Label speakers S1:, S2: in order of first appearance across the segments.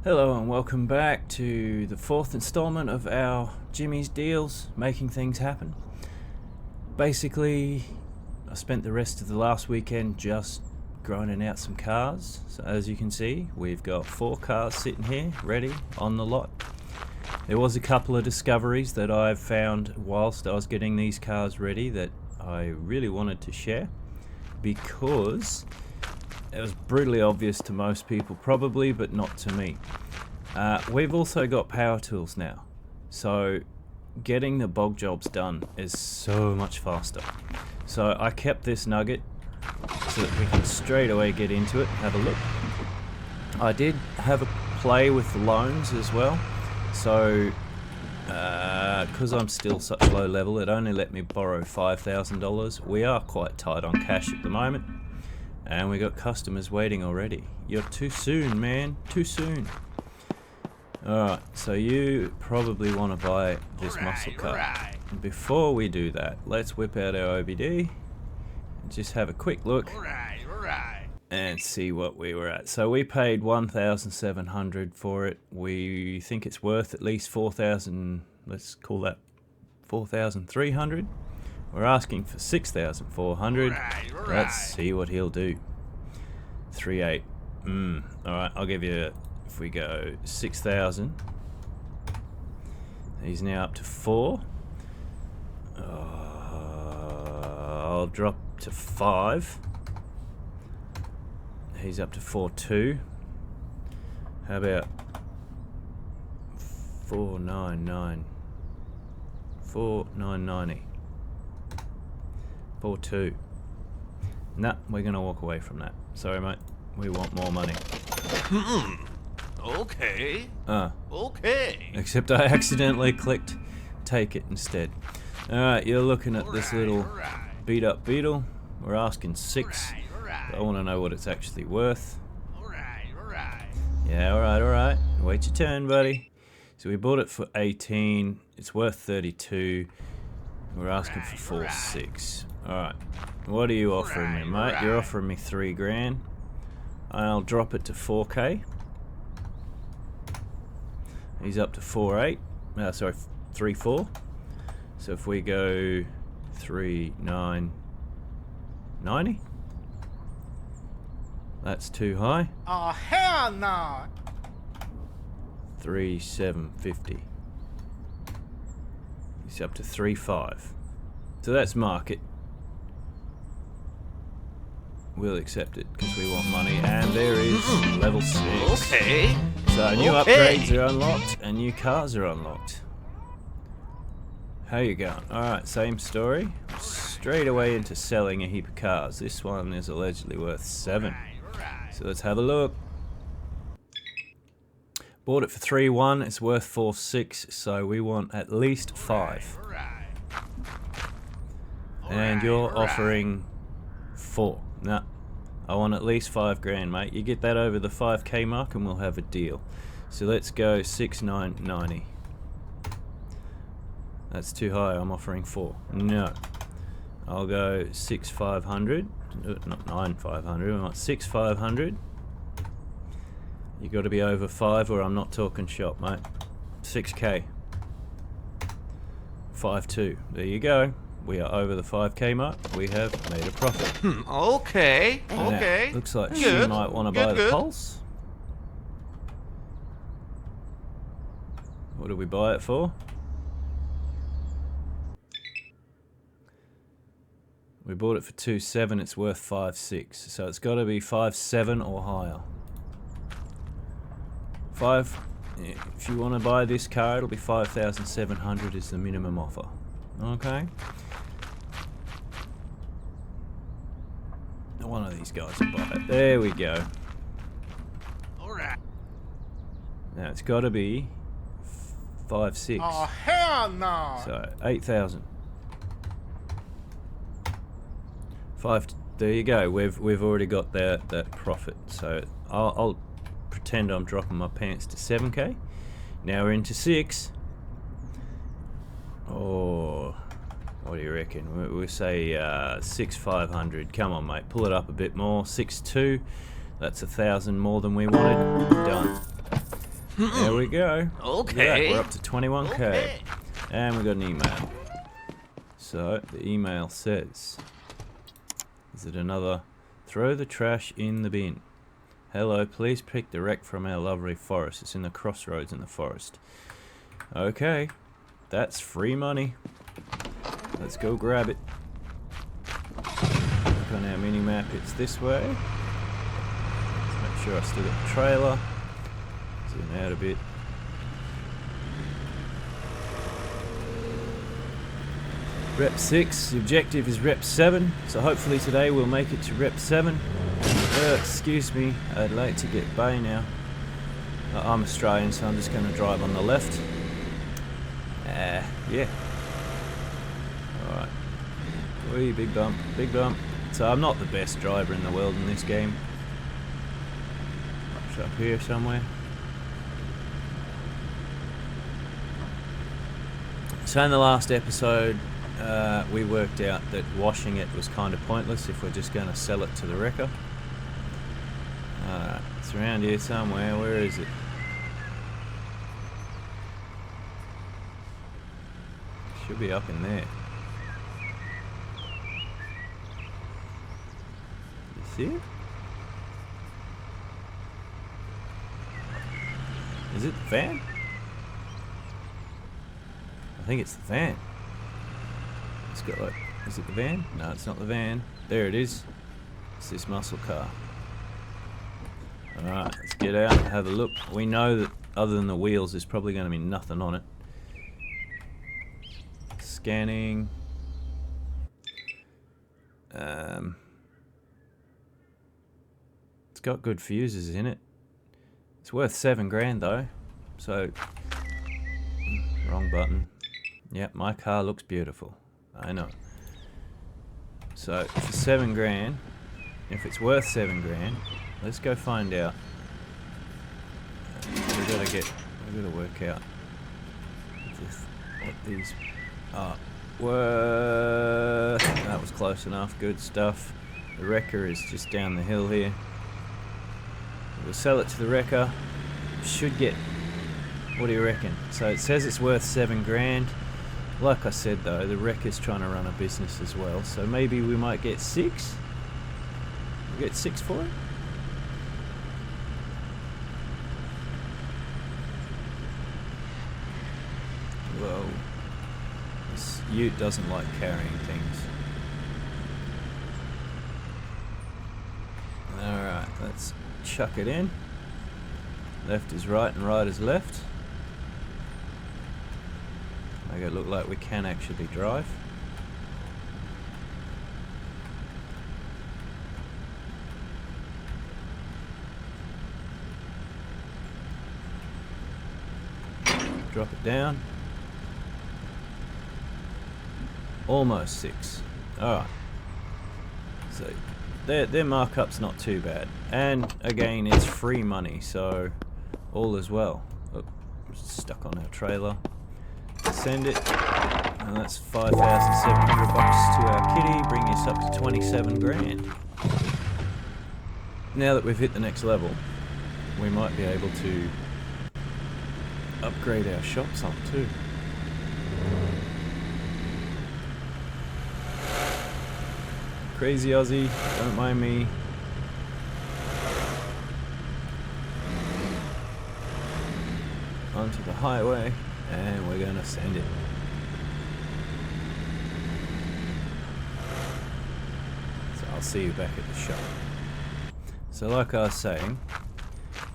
S1: Hello and welcome back to the fourth installment of our Jimmy's Deals, making things happen. Basically, I spent the rest of the last weekend just grinding out some cars. So as you can see, we've got 4 cars sitting here, ready, on the lot. There was a couple of discoveries that I've found whilst I was getting these cars ready that I really wanted to share, because it was brutally obvious to most people probably, but not to me. We've also got power tools now, so getting the bog jobs done is so much faster. So I kept this nugget so that we can straight away get into it, have a look. I did have a play with the loans as well, so because I'm still such low level, it only let me borrow $5,000. We are quite tight on cash at the moment. And we got customers waiting already. You're too soon, man. Too soon. Alright, so you probably want to buy this muscle car. Before we do that, let's whip out our OBD and just have a quick look and see what we were at. So we paid $1,700 for it. We think it's worth at least $4,000. Let's call that $4,300. We're asking for $6,400. Let's see what he'll do. 3.8. Alright, I'll give you, if we go 6,000. He's now up to 4. I'll drop to 5. He's up to 4.2. How about 4.99? 4.990. 4.2. Nah, we're gonna walk away from that. Sorry, mate. We want more money.
S2: Okay. Okay.
S1: Except I accidentally clicked take it instead. Alright, you're looking at this little beat up Beetle. We're asking 6. I want to know what it's actually worth. Yeah, alright. Wait your turn, buddy. So we bought it for 18. It's worth 32. We're asking for 4.6. Alright. What are you offering me, mate? You're offering me $3,000. I'll drop it to 4K. He's up to 4.8. Sorry, 3.4. So if we go 3.990. That's too high.
S3: Oh, hell no!
S1: 3.750. He's up to 3.5. So that's market. We'll accept it because we want money, and there is level 6.
S2: Okay.
S1: So new upgrades are unlocked and new cars are unlocked. How you going? Alright, same story. Straight away into selling a heap of cars. This one is allegedly worth 7. So let's have a look. Bought it for 3.1, it's worth 4.6, so we want at least 5. And you're offering 4. Nah, I want at least $5,000, mate. You get that over the 5K mark and we'll have a deal. So let's go 6.990. That's too high, I'm offering 4. No. I'll go 6.500. Not 9.500, I want 6.500. You got to be over 5 or I'm not talking shop, mate. 6K. 5.2. There you go. We are over the 5K mark. We have made a profit.
S2: Okay.
S1: Now,
S2: Okay.
S1: looks like she
S2: Good.
S1: might want to buy the Pulse. What do we buy it for? We bought it for 2.7. It's worth 5.6. So it's got to be 5.7 or higher. 5. If you want to buy this car, it'll be 5,700 is the minimum offer. Okay. One of these guys will buy it. There we go.
S2: Alright.
S1: Now it's got to be 5.6.
S3: Oh, hell no!
S1: So 8,000. 5. There you go. We've already got that profit. So I'll pretend I'm dropping my pants to 7K. Now we're into 6. Oh, what do you reckon? We'll say 6,500. Come on, mate. Pull it up a bit more. 6.2. That's 1,000 more than we wanted. Done. There we go. Look at that,
S2: Okay.
S1: we're up to 21k.
S2: Okay.
S1: And we got an email. So the email says, is it another? Throw the trash in the bin. Hello, please pick the wreck from our lovely forest. It's in the crossroads in the forest. Okay, that's free money. Let's go grab it. Look on our mini map, it's this way. Let's make sure I still got the trailer. Zoom out a bit. Rep 6, the objective is Rep 7, so hopefully today we'll make it to Rep 7. Excuse me, I'd like to get by now. I'm Australian, so I'm just going to drive on the left. Yeah. Alright. Wee, big bump, big bump. So I'm not the best driver in the world in this game. It's up here somewhere. So in the last episode, we worked out that washing it was kind of pointless if we're just going to sell it to the wrecker. It's around here somewhere. Where is it? Should be up in there. You see it? Is it the van? I think it's the van. It's got like, is it the van? No, it's not the van. There it is. It's this muscle car. Alright, let's get out and have a look. We know that other than the wheels, there's probably going to be nothing on it. Scanning. It's got good fuses in it. It's worth $7,000 though. So, wrong button. Yep, my car looks beautiful. I know. So for $7,000, if it's worth $7,000, let's go find out. We gotta work out what these are worth. That was close enough. Good stuff. The wrecker is just down the hill here. We'll sell it to the wrecker. Should get. What do you reckon? So it says it's worth $7,000. Like I said though, the wrecker's trying to run a business as well, so maybe we might get 6. We'll get 6 for it. Well, this ute doesn't like carrying things. Alright, let's chuck it in. Left is right and right is left. Make it look like we can actually drive. Drop it down. Almost 6. Alright. So their markup's not too bad. And again, it's free money, so all is well. Oh, stuck on our trailer. Send it, and that's 5,700 bucks to our kitty, bringing us up to 27,000. Now that we've hit the next level, we might be able to upgrade our shop some too. Crazy Aussie, don't mind me. Onto the highway. And we're gonna send it. So I'll see you back at the shop. So like I was saying,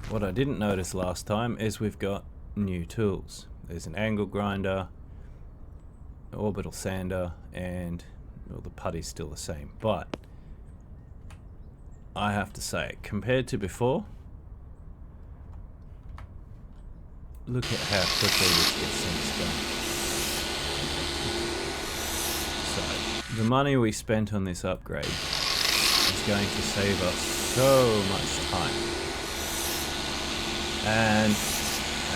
S1: what I didn't notice last time is we've got new tools. There's an angle grinder, an orbital sander, and well, the putty's still the same. But I have to say, compared to before, look at how quickly this gets things done. So, the money we spent on this upgrade is going to save us so much time. And,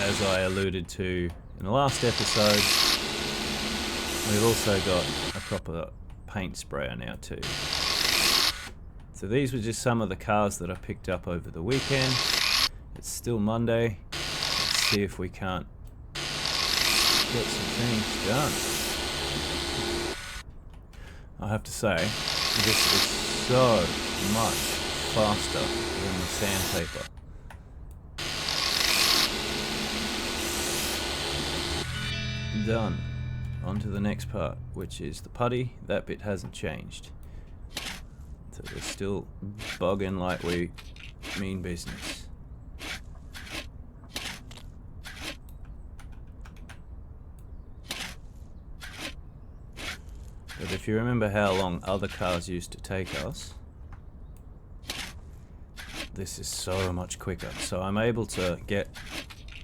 S1: as I alluded to in the last episode, we've also got a proper paint sprayer now too. So these were just some of the cars that I picked up over the weekend. It's still Monday. see if we can't get some things done. I have to say, this is so much faster than the sandpaper. Done. On to the next part, which is the putty. That bit hasn't changed. So we're still bogging like we mean business. But if you remember how long other cars used to take us, this is so much quicker. So I'm able to get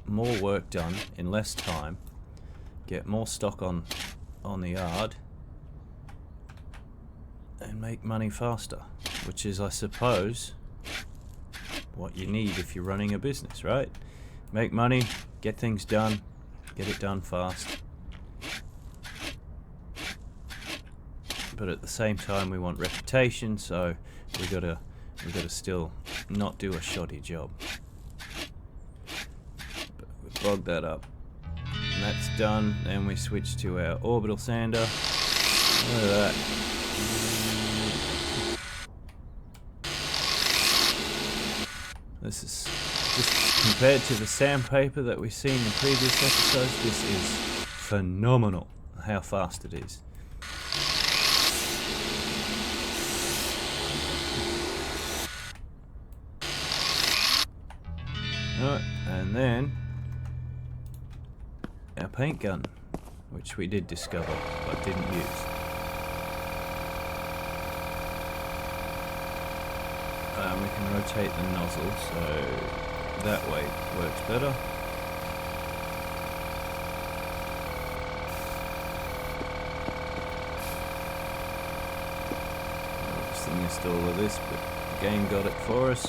S1: more work done in less time, get more stock on the yard, and make money faster, which is, I suppose, what you need if you're running a business, right? Make money, get things done, get it done fast. But at the same time, we want reputation, so we gotta still not do a shoddy job. But we bog that up. And that's done. Then we switch to our orbital sander. Look at that. This is just compared to the sandpaper that we've seen in previous episodes. This is phenomenal how fast it is. Alright, and then our paint gun, which we did discover but didn't use. We can rotate the nozzle so that way it works better. I obviously missed all of this, but the game got it for us.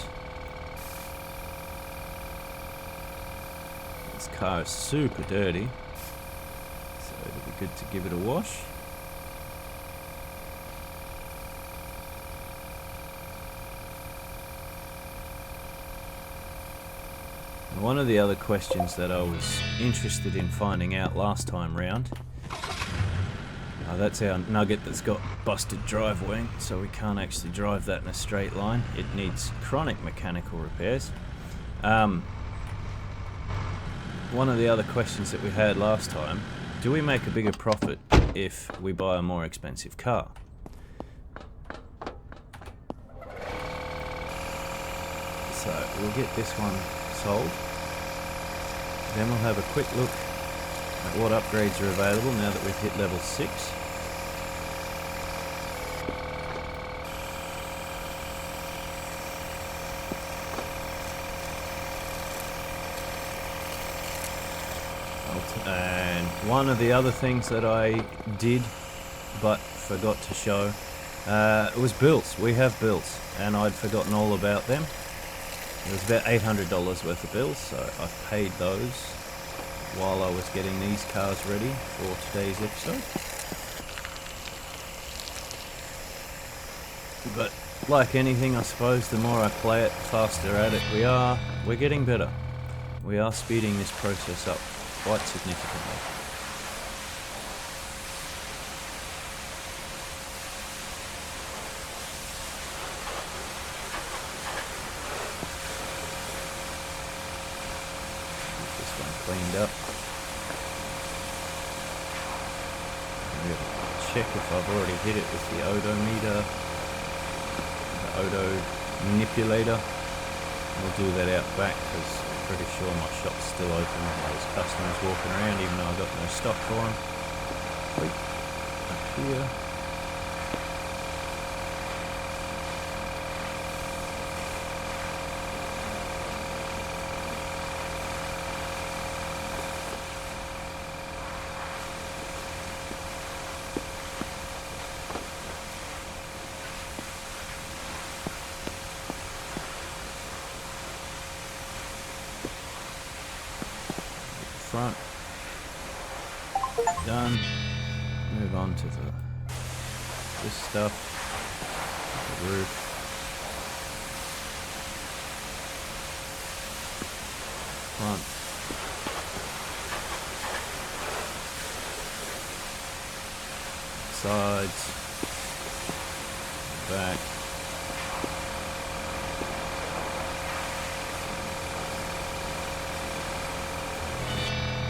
S1: This car is super dirty, so it'll be good to give it a wash. And one of the other questions that I was interested in finding out last time round, that's our Nugget that's got busted drive wing, so we can't actually drive that in a straight line. It needs chronic mechanical repairs. One of the other questions that we had last time, do we make a bigger profit if we buy a more expensive car? So we'll get this one sold. Then we'll have a quick look at what upgrades are available now that we've hit level 6. And one of the other things that I did but forgot to show was bills. We have bills, and I'd forgotten all about them. It was about $800 worth of bills, so I paid those while I was getting these cars ready for today's episode. But like anything, I suppose, the more I play it, the faster at it we're getting better. We are speeding this process up quite significantly. Get this one cleaned up. I'm going to check if I've already hit it with the odometer, the odo manipulator. We'll do that out back because I'm pretty sure my shop's still open and there's customers walking around even though I've got no stock for them. Wait, up here. Front done. Move on to this stuff, the roof, front, sides, back.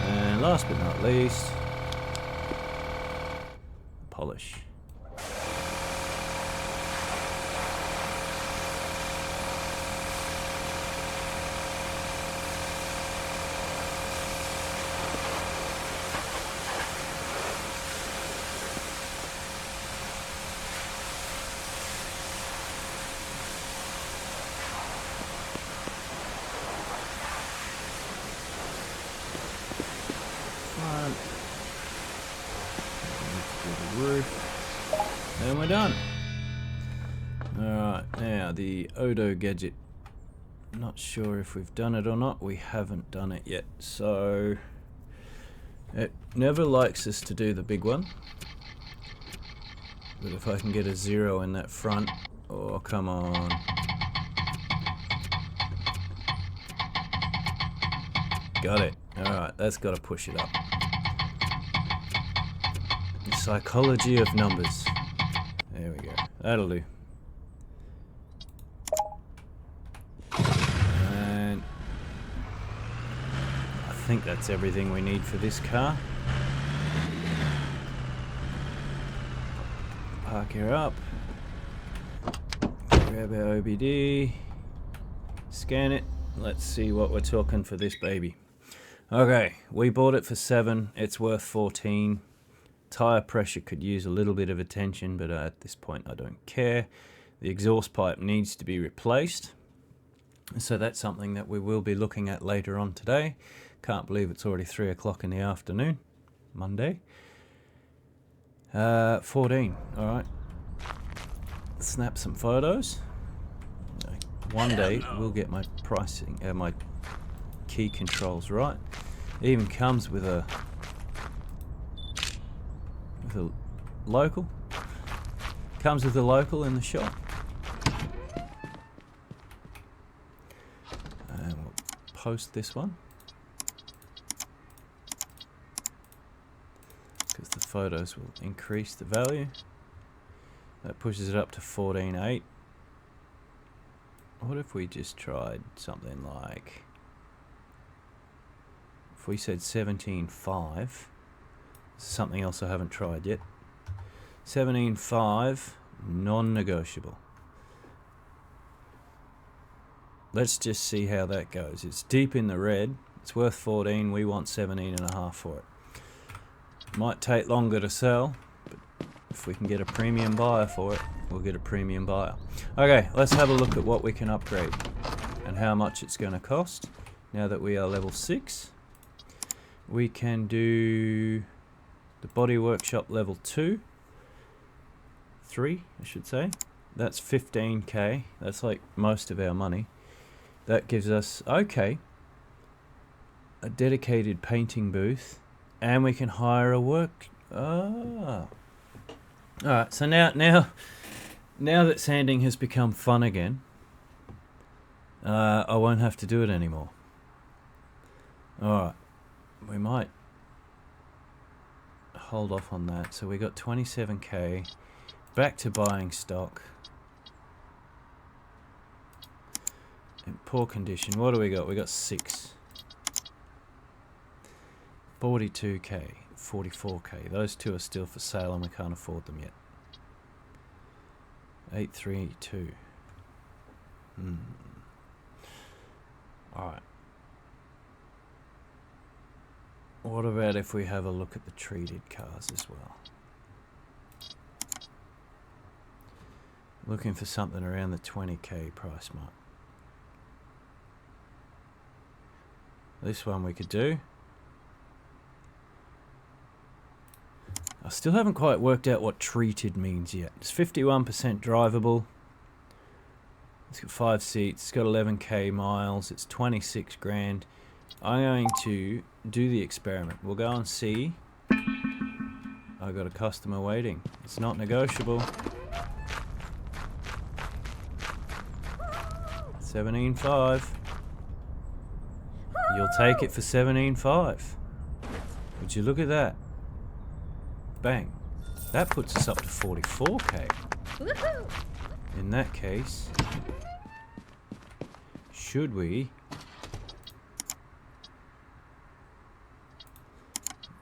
S1: And last but not least, polish. Roof, and we're done. Alright, now the Odo gadget. Not sure if we've done it or not. We haven't done it yet, so it never likes us to do the big one. But if I can get a 0 in that front, oh come on. Got it. Alright, that's got to push it up. The psychology of numbers. There we go. That'll do. And I think that's everything we need for this car. Park her up. Grab our OBD. Scan it. Let's see what we're talking for this baby. Okay, we bought it for 7. It's worth 14. Tire pressure could use a little bit of attention, but at this point I don't care. The exhaust pipe needs to be replaced, so that's something that we will be looking at later on today. Can't believe it's already 3 o'clock in the afternoon, Monday. 14. All right. Snap some photos. One day we'll get my pricing, my key controls right. It even comes with a local. Comes with a local in the shop. And we'll post this one, because the photos will increase the value. That pushes it up to 14.8. What if we just tried something like, if we said 17.5, something else I haven't tried yet. 17.5, non-negotiable. Let's just see how that goes. It's deep in the red. It's worth 14. We want 17.5 for it. Might take longer to sell, but if we can get a premium buyer for it, we'll get a premium buyer. Okay, let's have a look at what we can upgrade and how much it's going to cost. Now that we are level 6, we can do the Body Workshop level 3 I should say. That's 15k. That's like most of our money. That gives us, okay, a dedicated painting booth, and we can hire a work. Alright, so now that sanding has become fun again, I won't have to do it anymore. Alright, we might hold off on that. So we got 27k. Back to buying stock. In poor condition. What do we got? We got 6. 42k, 44k. Those two are still for sale and we can't afford them yet. 832. Alright. What about if we have a look at the treated cars as well? Looking for something around the 20k price mark. This one we could do. I still haven't quite worked out what treated means yet. It's 51% drivable. It's got 5 seats. It's got 11k miles. It's 26 grand. I'm going to do the experiment. We'll go and see. I got a customer waiting. It's not negotiable. 17.5. You'll take it for 17.5. Would you look at that? Bang. That puts us up to 44k.
S4: Woohoo!
S1: In that case, should we...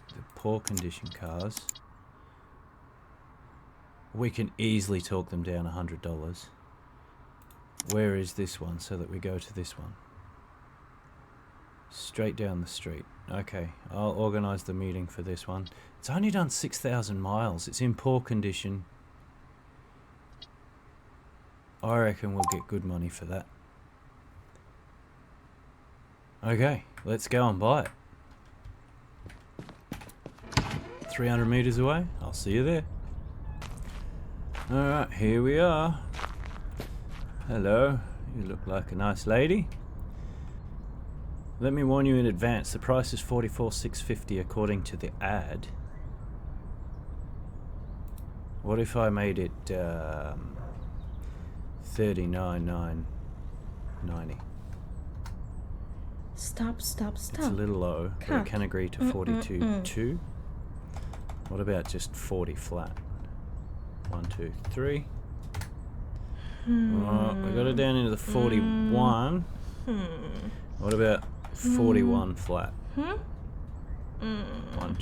S1: The poor condition cars, we can easily talk them down $100. Where is this one so that we go to this one? Straight down the street. Okay, I'll organise the meeting for this one. It's only done 6,000 miles. It's in poor condition. I reckon we'll get good money for that. Okay, let's go and buy it. 300 meters away. I'll see you there. Alright, here we are. Hello, you look like a nice lady. Let me warn you in advance, the price is $44,650 according to the ad. What if I made it $39,990?
S4: Stop.
S1: It's a little low, but I can agree to 42.2. What about just 40 flat? 1, 2, 3. Alright, we got it down into the 41. What about 41 flat? 1,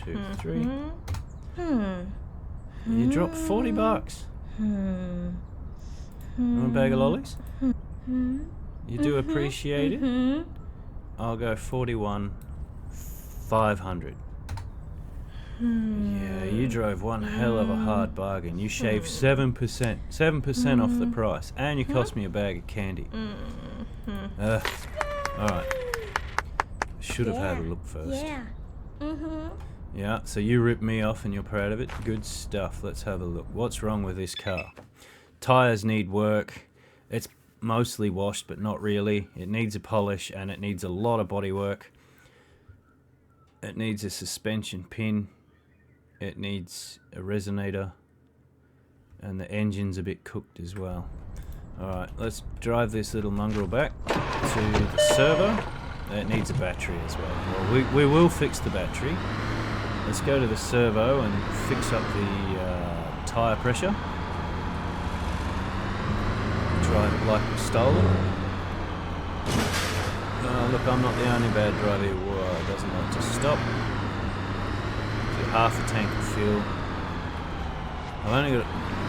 S1: 2, 3. You dropped $40. You want a bag of lollies? You do appreciate it? I'll go 41,500. Yeah, you drove one hell of a hard bargain. You shaved 7%. 7% off the price. And you cost me a bag of candy. Alright. Should have had a look first.
S4: Yeah.
S1: Yeah, so you ripped me off and you're proud of it. Good stuff. Let's have a look. What's wrong with this car? Tyres need work. It's mostly washed, but not really. It needs a polish and it needs a lot of body work. It needs a suspension pin. It needs a resonator. And the engine's a bit cooked as well. Alright, let's drive this little mongrel back to the servo. It needs a battery as well. Well, we will fix the battery. Let's go to the servo and fix up the tyre pressure. Drive it like we stole it. Look, I'm not the only bad driver who doesn't like to stop. Get half a tank of fuel. I've only got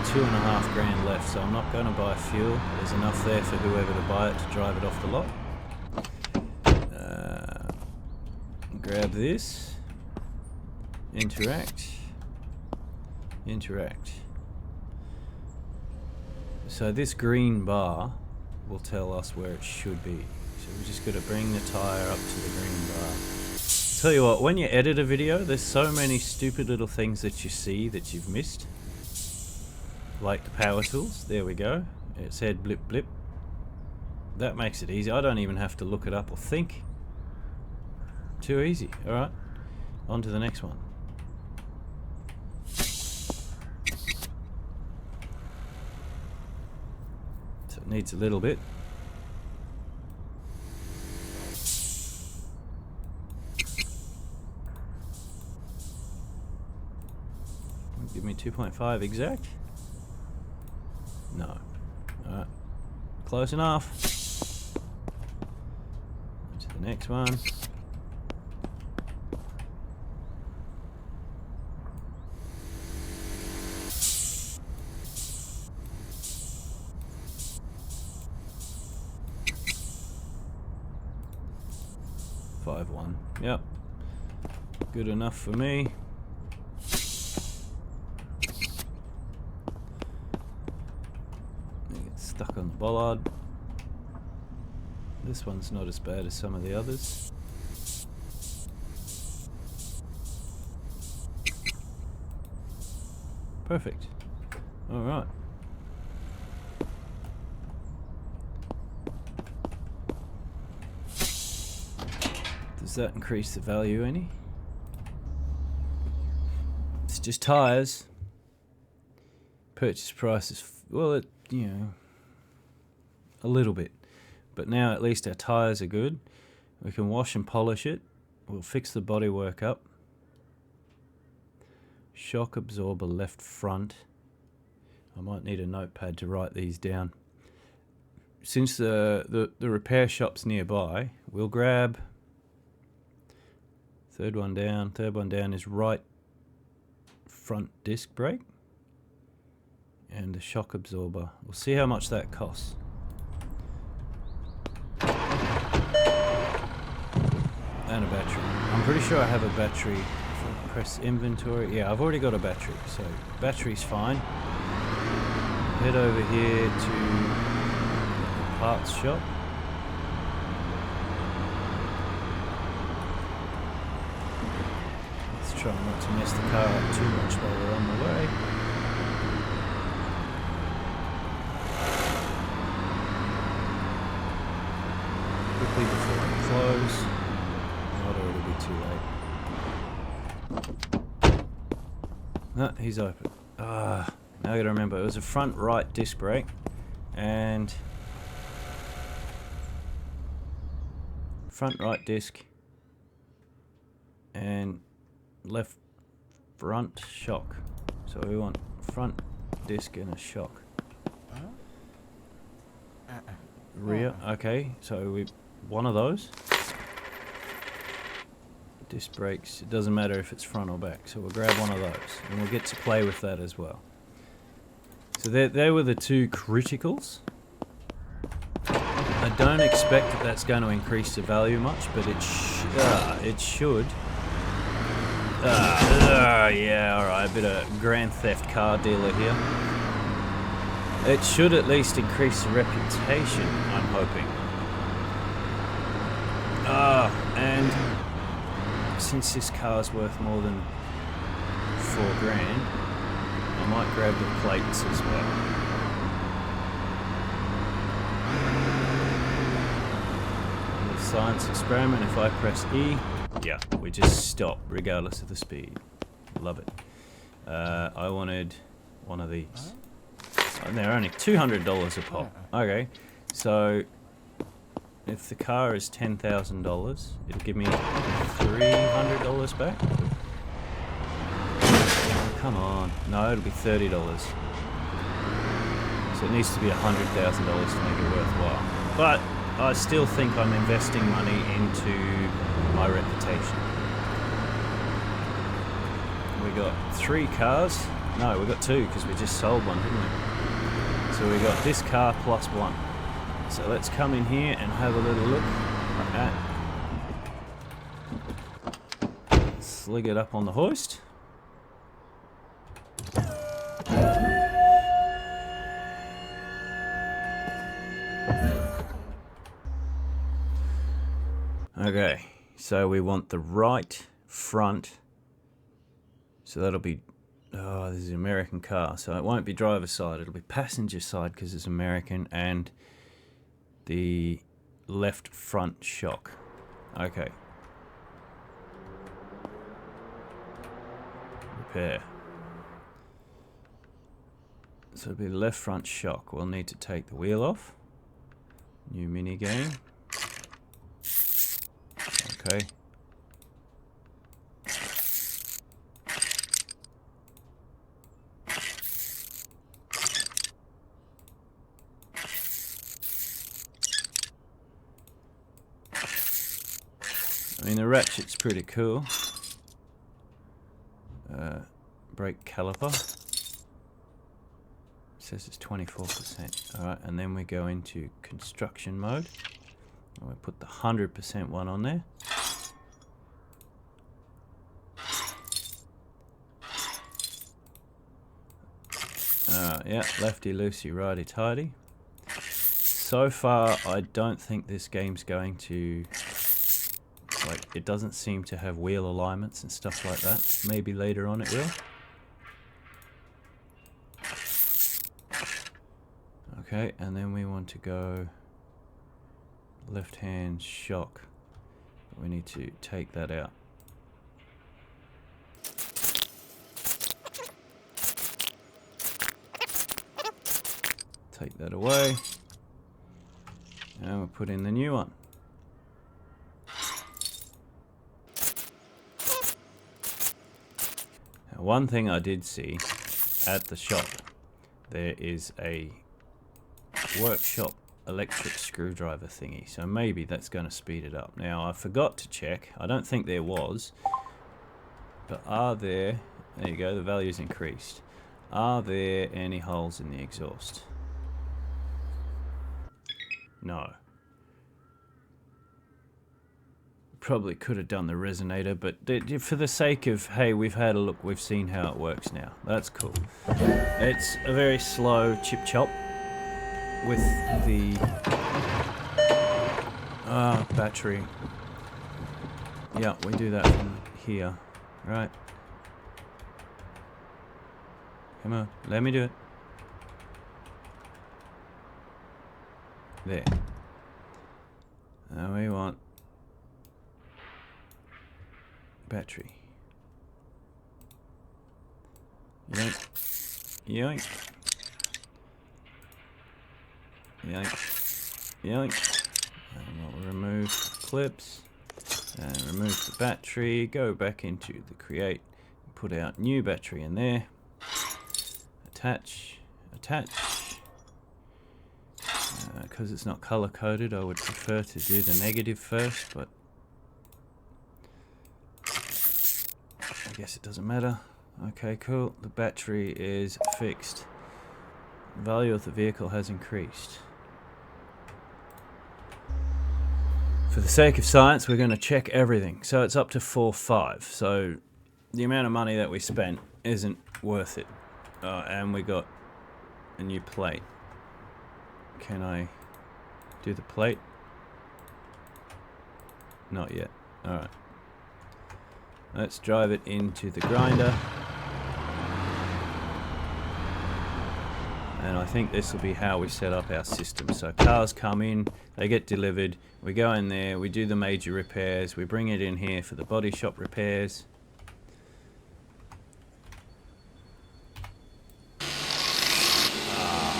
S1: $2,500 left, so I'm not going to buy fuel. There's enough there for whoever to buy it to drive it off the lot. Grab this. Interact. So this green bar will tell us where it should be. So we just got to bring the tyre up to the green bar. Tell you what, when you edit a video, there's so many stupid little things that you see that you've missed. Like the power tools. There we go. It said blip blip. That makes it easy. I don't even have to look it up or think. Too easy. Alright. On to the next one. So it needs a little bit. Give me 2.5 exact. No. Alright. Close enough. On to the next one. Yep. Good enough for me. Get stuck on the bollard. This one's not as bad as some of the others. Perfect. Alright. Does that increase the value any? It's just tyres. Purchase price is, well, it, you know, a little bit. But now at least our tyres are good. We can wash and polish it. We'll fix the bodywork up. Shock absorber left front. I might need a notepad to write these down. Since the repair shop's nearby, we'll grab third one down. Third one down is right front disc brake and the shock absorber. We'll see how much that costs. And a battery. I'm pretty sure I have a battery. If I press inventory, yeah, I've already got a battery, so battery's fine. Head over here to the parts shop. Let's try not to mess the car up too much while we're on the way. Quickly before we close. Or it'll be too late. No, he's open. Now I gotta remember, it was a front right disc brake and front right disc and left front shock. So we want front disc and a shock. Rear, okay, so we one of those. Disc brakes, it doesn't matter if it's front or back, so we'll grab one of those and we'll get to play with that as well. So they were the two criticals. I don't expect that that's going to increase the value much, but it should. Yeah, alright, a bit of Grand Theft car dealer here. It should at least increase the reputation, I'm hoping. And since this car's worth more than $4 grand, I might grab the plates as well. And the science experiment, if I press E, yeah, we just stop regardless of the speed. Love it. I wanted one of these. And they're only $200 a pop. Okay, so if the car is $10,000, it'll give me $300 back. Oh, come on. No, it'll be $30. So it needs to be $100,000 to make it worthwhile. But I still think I'm investing money into my reputation. We got 3 cars. No, we got 2 because we just sold one, didn't we? So we got this car plus 1. So let's come in here and have a little look at. Slig it up on the hoist. Okay, so we want the right front. So that'll be, oh, this is an American car, so it won't be driver's side, it'll be passenger side because it's American, and the left front shock. Okay. Repair. So it'll be the left front shock. We'll need to take the wheel off. New mini game. Okay. I mean, the ratchet's pretty cool. Brake caliper. It says it's 24%. Alright, and then we go into construction mode. And we put the 100% one on there. Yeah, lefty loosey, righty tighty. So far, I don't think this game's going to... Like, it doesn't seem to have wheel alignments and stuff like that. Maybe later on it will. Okay, and then we want to go left-hand shock. We need to take that out. Take that away. And we'll put in the new one. one thing I did see at the shop, there is a workshop electric screwdriver thingy, so maybe that's going to speed it up. Now I forgot to check, I don't think there was, but are there you go, the value's increased. Are there any holes in the exhaust? No. Probably could have done the resonator, but for the sake of, hey, we've had a look, we've seen how it works now. That's cool. It's a very slow chip chop with the battery. Yeah, we do that from here, right? Come on, let me do it. There. Now we want battery. Yoink. Yoink. Yoink. Yoink. And we'll remove clips. And remove the battery. Go back into the create. Put our new battery in there. Attach. Attach. Because it's not color coded, I would prefer to do the negative first, but I guess it doesn't matter. Okay, cool. The battery is fixed. The value of the vehicle has increased. For the sake of science, we're going to check everything. So it's up to 4.5. So the amount of money that we spent isn't worth it. And we got a new plate. Can I do the plate? Not yet. Alright. Let's drive it into the grinder. And I think this will be how we set up our system. So cars come in, they get delivered, we go in there, we do the major repairs, we bring it in here for the body shop repairs.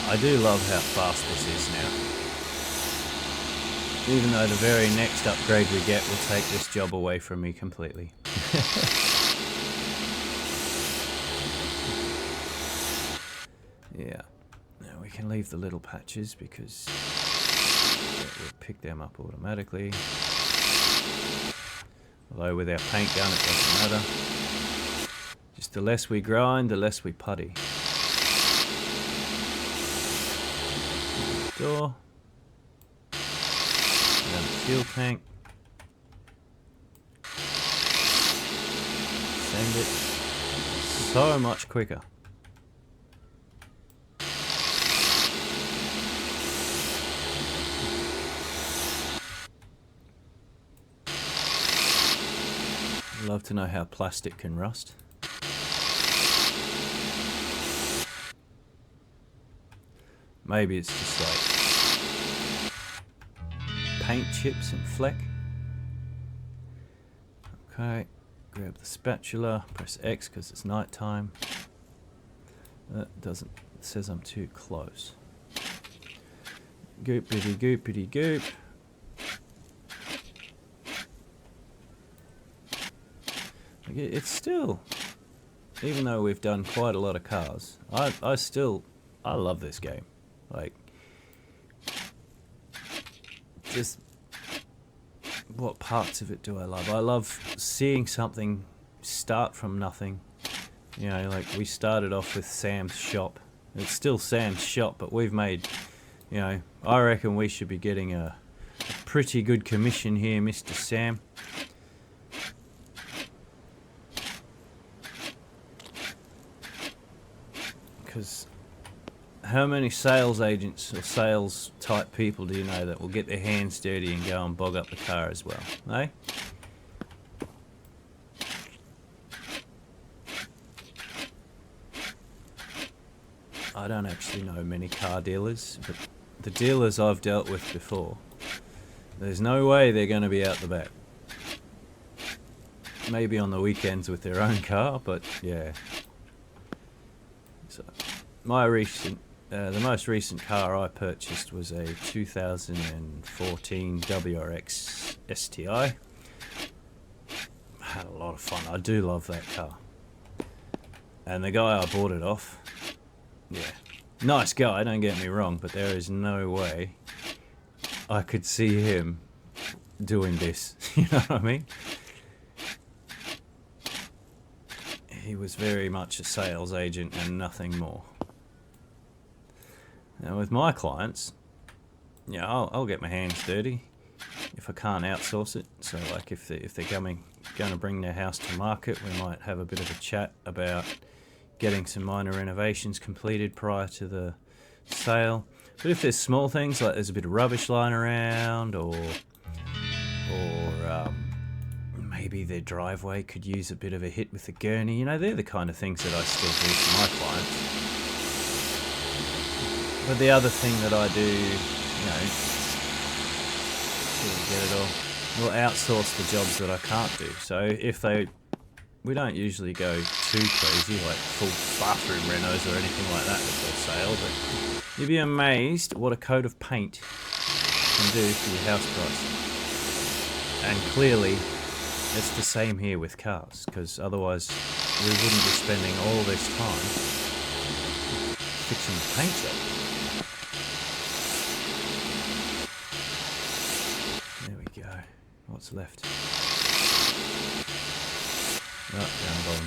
S1: I do love how fast this is now. Even though the very next upgrade we get will take this job away from me completely. Yeah. Now we can leave the little patches because we'll pick them up automatically. Although with our paint gun it doesn't matter. Just the less we grind, the less we putty. Door. Down the fuel tank. Send it. So much quicker. Love to know how plastic can rust. Maybe it's just like paint chips and fleck. Okay, grab the spatula, press X because it's night time. That doesn't, it says I'm too close. Goopity goopity goop. It's still, even though we've done quite a lot of cars, I love this game. Like, just what parts of it do I love? I love seeing something start from nothing. You know, like we started off with Sam's shop. It's still Sam's shop, but we've made, you know, I reckon we should be getting a pretty good commission here, Mr. Sam. Because how many sales agents or sales type people do you know that will get their hands dirty and go and bog up the car as well, eh? I don't actually know many car dealers, but the dealers I've dealt with before, there's no way they're going to be out the back. Maybe on the weekends with their own car, but yeah. So, the most recent car I purchased was a 2014 WRX STI. Had a lot of fun. I do love that car. And the guy I bought it off, yeah, nice guy, don't get me wrong, but there is no way I could see him doing this. You know what I mean? He was very much a sales agent and nothing more. Now with my clients, yeah, I'll get my hands dirty if I can't outsource it. So like if they're going to bring their house to market, we might have a bit of a chat about getting some minor renovations completed prior to the sale. But if there's small things like there's a bit of rubbish lying around, or maybe their driveway could use a bit of a hit with the gurney, you know, they're the kind of things that I still do for my clients. But the other thing that I do, you know, get it all, we'll outsource the jobs that I can't do. So we don't usually go too crazy, like full bathroom renos or anything like that for sale, but you'd be amazed what a coat of paint can do for your house price. And clearly, it's the same here with cars, because otherwise we wouldn't be spending all this time fixing the paint job. There we go. What's left? Right, down the bottom.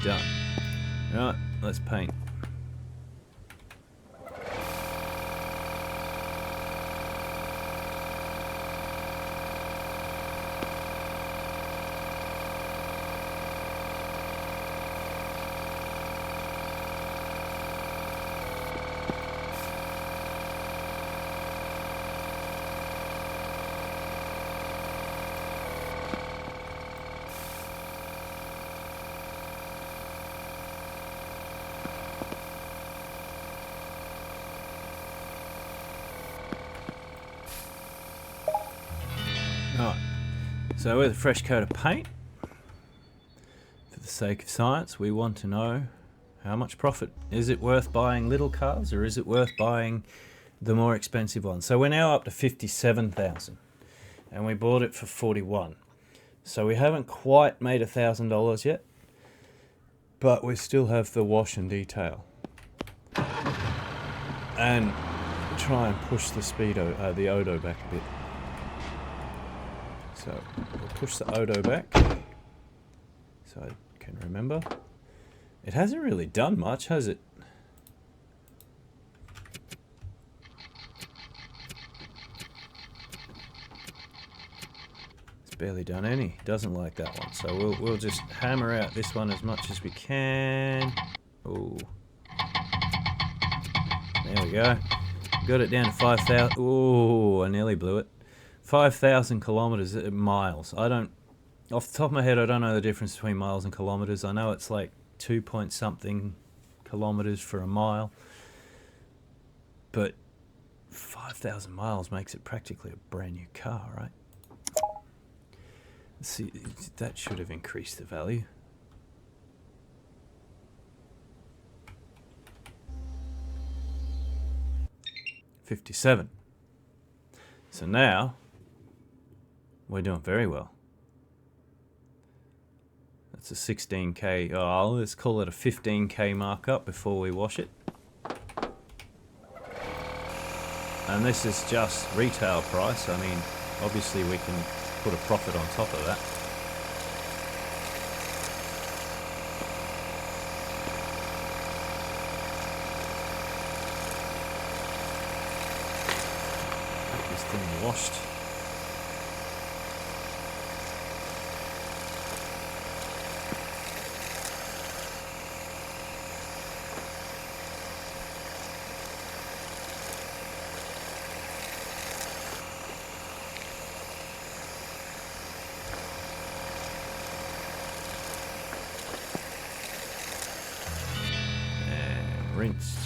S1: Done. Right, let's paint. Right, so with a fresh coat of paint, for the sake of science, we want to know how much profit. Is it worth buying little cars, or is it worth buying the more expensive ones? So we're now up to 57,000, and we bought it for 41. So we haven't quite made $1,000 yet, but we still have the wash and detail, and try and push the the odo back a bit. So we'll push the odo back so I can remember. It hasn't really done much, has it? It's barely done any. Doesn't like that one. So we'll just hammer out this one as much as we can. Oh, there we go. Got it down to 5,000. Oh, I nearly blew it. 5,000 kilometers, miles. I don't, off the top of my head, I don't know the difference between miles and kilometers. I know it's like 2 point something kilometers for a mile, but 5,000 miles makes it practically a brand new car, right? Let's see, that should have increased the value. $57. So now we're doing very well. That's a 16k. Oh, let's call it a 15k markup before we wash it. And this is just retail price. I mean, obviously we can put a profit on top of that. Get this thing washed. Rinsed.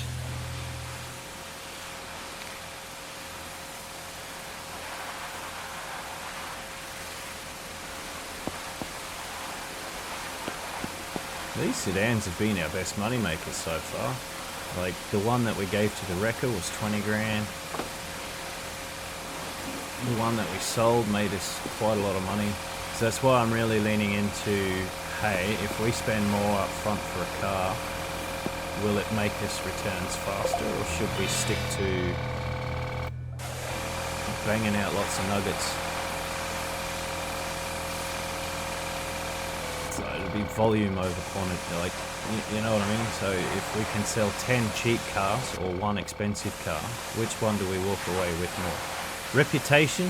S1: These sedans have been our best money makers so far. Like the one that we gave to the wrecker was 20 grand. The one that we sold made us quite a lot of money. So that's why I'm really leaning into hey, if we spend more up front for a car, will it make us returns faster, or should we stick to banging out lots of nuggets? So it'll be volume over quantity, like, you know what I mean? So if we can sell 10 cheap cars or one expensive car, which one do we walk away with more? Reputation,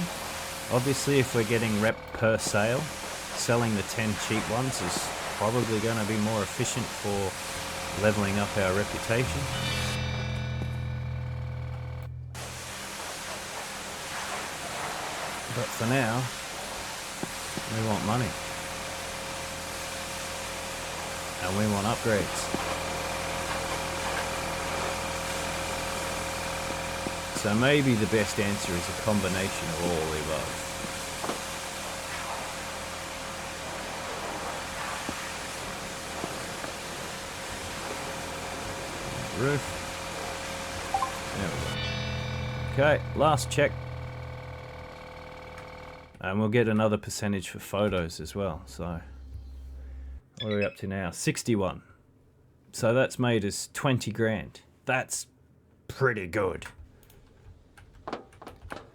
S1: obviously if we're getting rep per sale, selling the 10 cheap ones is probably going to be more efficient for leveling up our reputation. But for now, we want money. And we want upgrades. So maybe the best answer is a combination of all the above. Roof. There we go. Okay, last check. And we'll get another percentage for photos as well, so... What are we up to now? 61. So that's made us 20 grand. That's pretty good.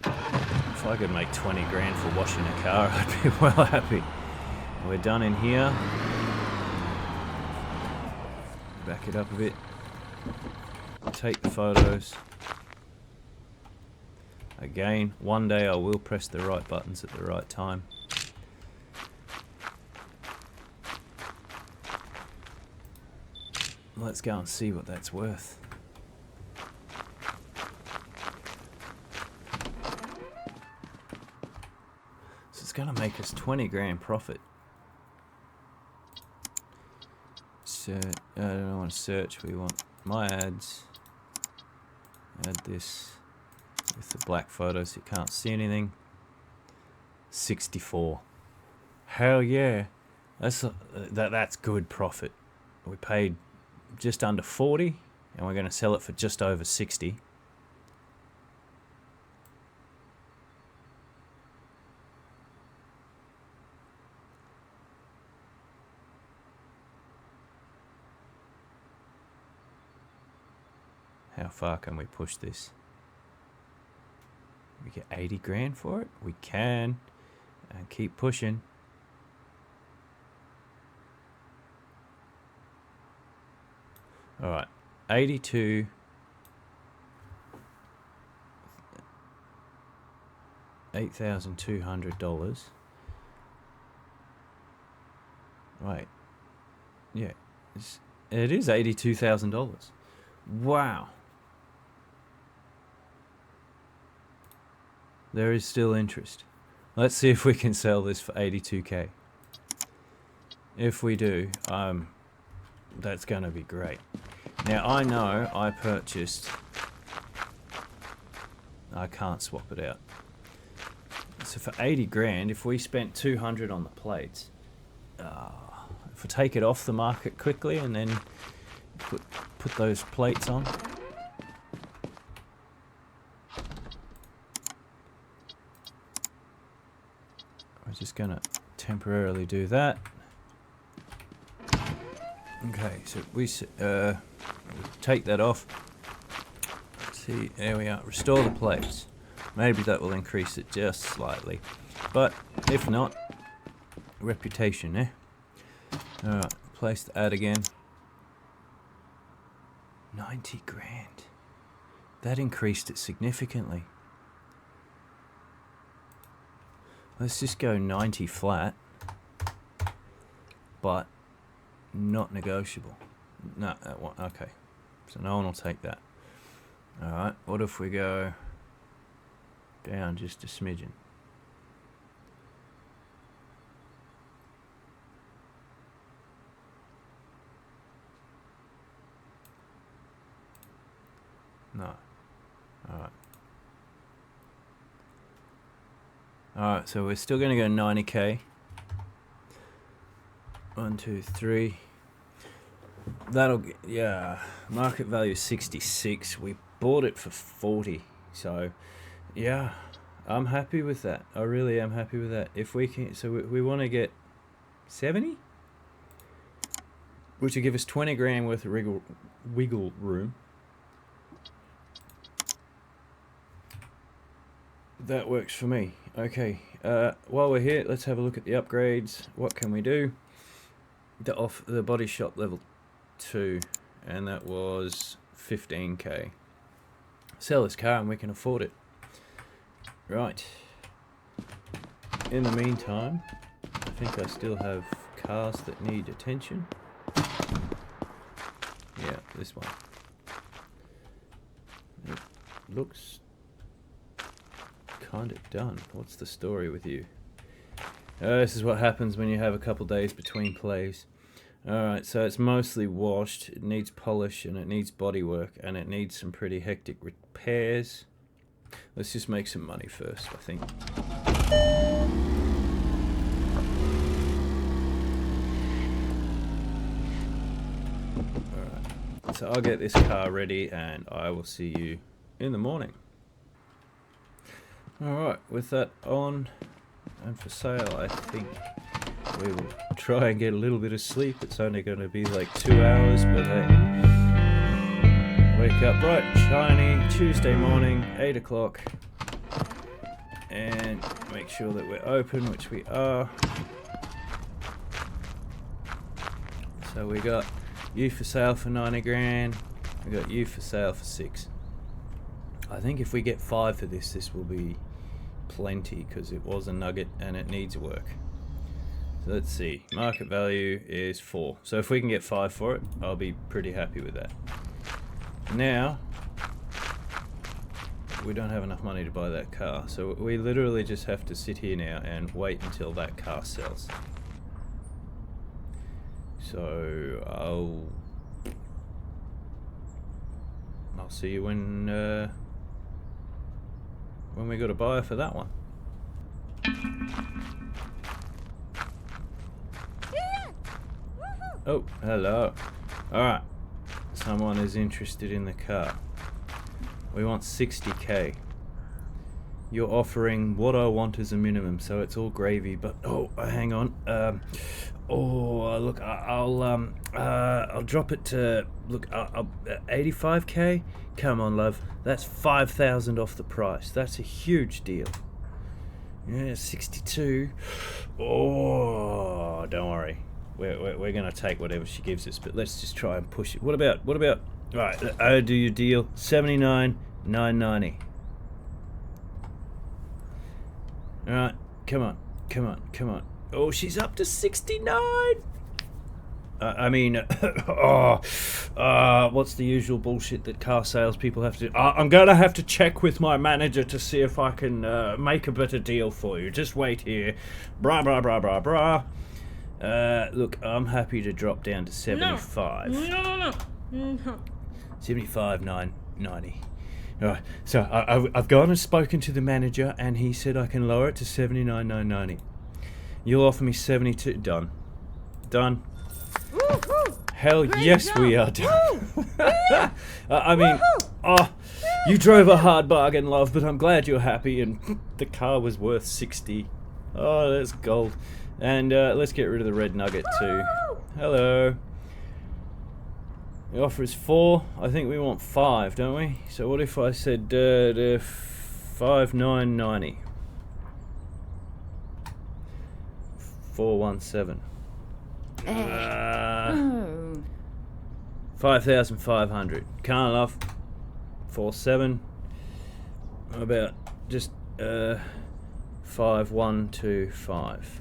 S1: If I could make 20 grand for washing a car, I'd be well happy. We're done in here. Back it up a bit. Take the photos. Again, one day I will press the right buttons at the right time. Let's go and see what that's worth. So it's going to make us 20 grand profit. So I don't want to search. We want my ads. Add this with the black photos. You can't see anything. 64. Hell yeah! That's good profit. We paid just under 40 and we're going to sell it for just over 60. How far can we push this? We get 80 grand for it? We can. And keep pushing. Alright, 82. $8,200. Right. Yeah. It is $82,000. Wow. There is still interest. Let's see if we can sell this for 82k. If we do, that's going to be great. Now I know I purchased... I can't swap it out. So for 80 grand, if we spent 200 on the plates, if we take it off the market quickly and then put those plates on. We're just going to temporarily do that. Okay, so we take that off. Let's see, there we are. Restore the plates. Maybe that will increase it just slightly. But if not, reputation, eh? Alright, place the ad again. 90 grand. That increased it significantly. Let's just go 90 flat. But not negotiable. No, that one. Okay. So no one will take that. Alright, what if we go down just a smidgen? No. Alright. Alright, so we're still going to go 90k. 1, 2, 3. That'll get, yeah, market value is 66. We bought it for 40. So, yeah, I'm happy with that. I really am happy with that. If we can, so we want to get 70? which will give us 20 grand worth of wiggle room. That works for me. Okay, while we're here, let's have a look at the upgrades. What can we do? The body shop level 2, and that was 15k. Sell this car and we can afford it. Right. In the meantime, I think I still have cars that need attention. Yeah, this one. It looks kind of done. What's the story with you? This is what happens when you have a couple days between plays. Alright, so it's mostly washed, it needs polish and it needs body work and it needs some pretty hectic repairs. Let's just make some money first, I think. Alright, so I'll get this car ready and I will see you in the morning. Alright, with that on and for sale, I think we will try and get a little bit of sleep. It's only going to be like 2 hours, but hey. Wake up bright and shiny Tuesday morning, 8 o'clock. And make sure that we're open, which we are. So we got you for sale for 90 grand. We got you for sale for 6. I think if we get 5 for this, this will be plenty because it was a nugget and it needs work. So let's see, market value is 4. So if we can get 5 for it, I'll be pretty happy with that. Now, we don't have enough money to buy that car, so we literally just have to sit here now and wait until that car sells. So I'll see you when we got a buyer for that one. Oh, hello. Alright. Someone is interested in the car. We want 60k. You're offering what I want as a minimum, so it's all gravy, but oh, hang on. Look, I'll drop it to, look, 85k? Come on, love. That's 5,000 off the price. That's a huge deal. Yeah, 62. Oh, don't worry. We're going to take whatever she gives us, but let's just try and push it. What about, right, I'll do your deal. 79,990. Alright, come on. Oh, she's up to 69! What's the usual bullshit that car salespeople have to do? I'm going to have to check with my manager to see if I can make a better deal for you. Just wait here. Blah, blah, blah, blah, blah. Look, I'm happy to drop down to 75.
S4: No.
S1: 75,990. Alright, so I've gone and spoken to the manager and he said I can lower it to 79,990. You'll offer me 72. Done. Hell yes, we are done. You drove a hard bargain, love, but I'm glad you're happy and the car was worth 60. Oh, that's gold. And let's get rid of the red nugget too. Hello. The offer is 4. I think we want 5, don't we? So what if I said 5,990? 417. 5,500. Can't, love. 47. About just 5,125.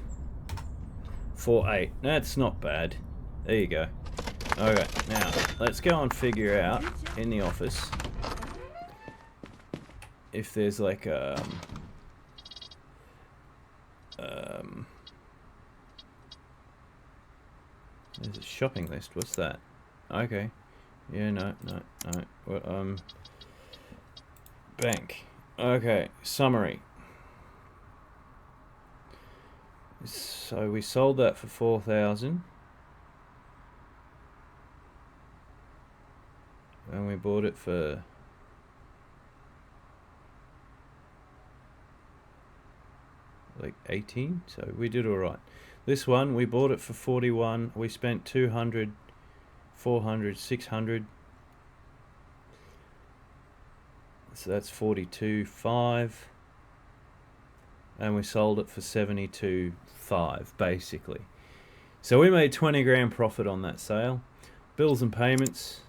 S1: 48. That's not bad. There you go. Okay, now let's go and figure out in the office if there's like there's a shopping list. What's that? Okay. Yeah, no. Well, bank. Okay, summary. So we sold that for 4,000. And we bought it for like 18, so we did all right. This one we bought it for 41. We spent 200 400, 600. So that's 42.5. And we sold it for 72.5 basically. So we made 20 grand profit on that sale. Bills and payments,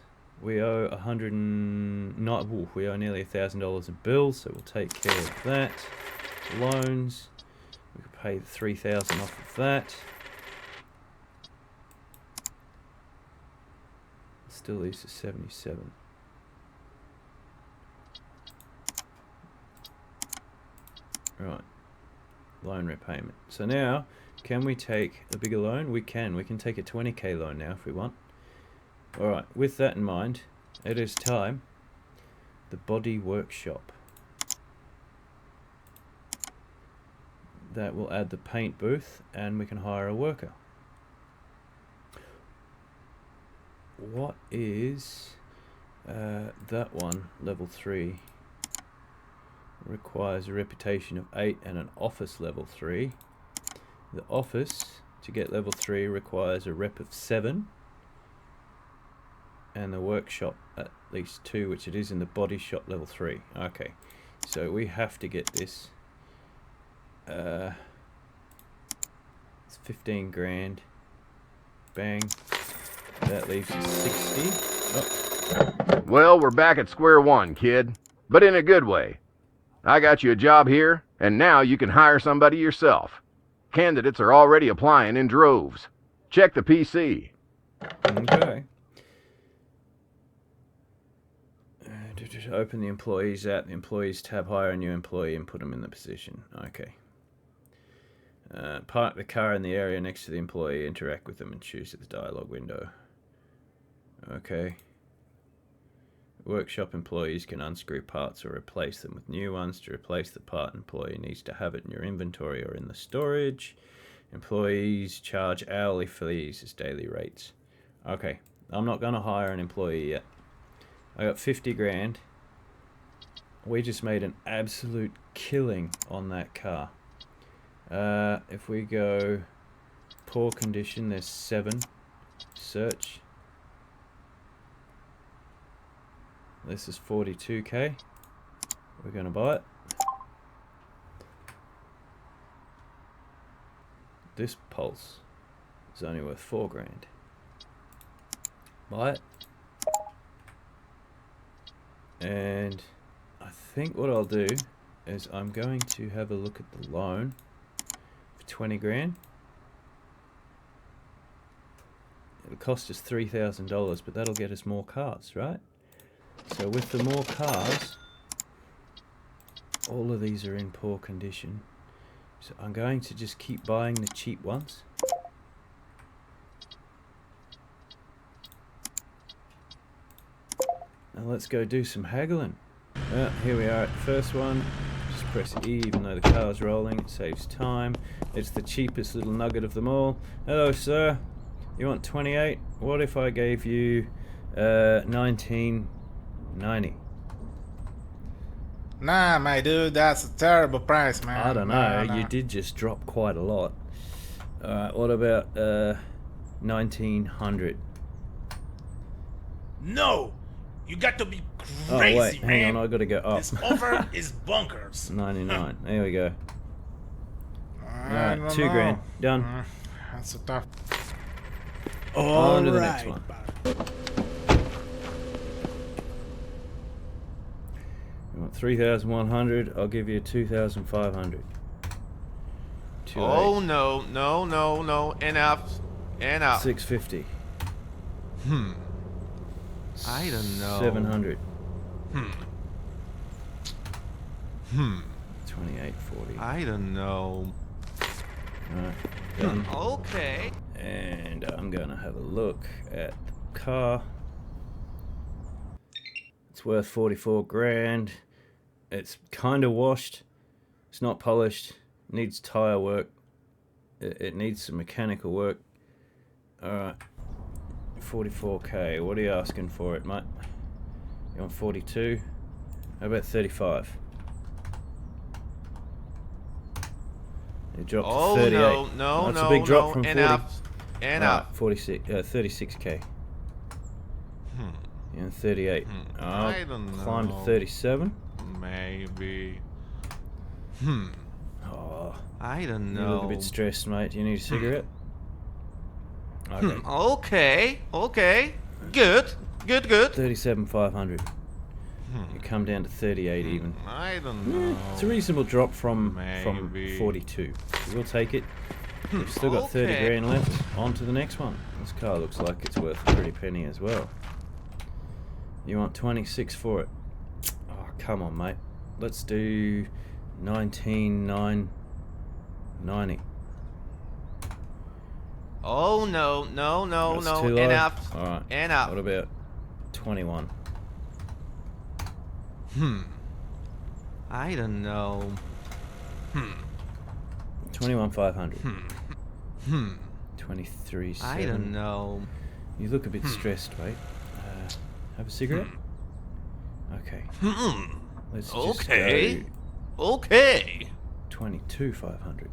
S1: we owe we owe nearly $1,000 in bills, so we'll take care of that. Loans, we could pay $3,000 off of that. Still leaves us 77. Right, loan repayment. So now, can we take a bigger loan? We can. We can take a 20k loan now if we want. Alright, with that in mind, it is time. The body workshop. That will add the paint booth and we can hire a worker. What is that one? Level 3. Requires a reputation of 8 and an office level 3. The office, to get level 3, requires a rep of 7. And the workshop at least 2, which it is in the body shop level 3. Okay, so we have to get this. It's 15 grand. Bang. That leaves us 60. Oh.
S4: Well, we're back at square one, kid. But in a good way. I got you a job here, and now you can hire somebody yourself. Candidates are already applying in droves. Check the PC.
S1: Okay. Open the employees app, the employees tab, hire a new employee and put them in the position. Okay. Park the car in the area next to the employee, interact with them and choose the dialog window. Okay. Workshop employees can unscrew parts or replace them with new ones. To replace the part, employee needs to have it in your inventory or in the storage. Employees charge hourly fees as daily rates. Okay, I'm not going to hire an employee yet. I got 50 grand. We just made an absolute killing on that car. If we go poor condition, there's 7. Search. This is 42k. We're going to buy it. This Pulse is only worth 4 grand. Buy it. And I think what I'll do is I'm going to have a look at the loan for 20 grand. It'll cost us $3,000, but that'll get us more cars, right? So with the more cars, all of these are in poor condition. So I'm going to just keep buying the cheap ones. Now let's go do some haggling. Here we are at the first one. Just press E even though the car's rolling. It saves time. It's the cheapest little nugget of them all. Hello, sir. You want 28? What if I gave you 19.90?
S3: Nah, my dude, that's a terrible price, man.
S1: I don't know.
S3: Nah.
S1: You did just drop quite a lot. Alright, what about 1900?
S3: No! You got to be
S1: Oh
S3: crazy,
S1: wait,
S3: man.
S1: hang on, I gotta go up.
S3: This offer is bonkers.
S1: 99. There we go.
S3: I
S1: Alright,
S3: don't
S1: 2
S3: know.
S1: grand. Done.
S3: That's a tough.
S1: On to the next one. You want 3,100? I'll give you 2,500.
S2: Oh, no, no, no, no. Enough. Enough.
S1: 650.
S2: I don't know.
S1: 700.
S2: 28.40.
S1: 28.40.
S2: I don't know.
S1: Alright, done.
S2: Okay.
S1: And I'm gonna have a look at the car. It's worth 44 grand. It's kind of washed. It's not polished. Needs tire work. It needs some mechanical work. Alright. 44k. What are you asking for it, mate? You want 42? How about 35? It dropped
S2: Oh,
S1: to 38.
S2: no, no,
S1: That's
S2: no,
S1: a big drop
S2: no.
S1: from 40.
S2: Enough. Enough.
S1: Alright, 36k. And 38.
S2: I don't
S1: Climb to
S2: know.
S1: 37.
S2: Maybe.
S1: Oh,
S2: I don't
S1: you
S2: know.
S1: look a bit stressed, mate. Do you need a cigarette? Okay.
S2: Okay. Good.
S1: 37,500. You come down to 38 even.
S2: I don't know.
S1: It's a reasonable drop from
S2: Maybe.
S1: 42. We'll take it. We've still got 30
S2: Okay.
S1: grand left. On to the next one. This car looks like it's worth a pretty penny as well. You want 26 for it? Oh, come on, mate. Let's do 19,990.
S2: Oh no.
S1: That's too low.
S2: Enough.
S1: All right.
S2: Enough.
S1: What about 21?
S2: I don't know.
S1: 21,500. 23,700.
S2: I don't know.
S1: You look a bit stressed, mate. Have a cigarette? Okay. Let's just
S2: Okay.
S1: go
S2: Okay.
S1: 22,500.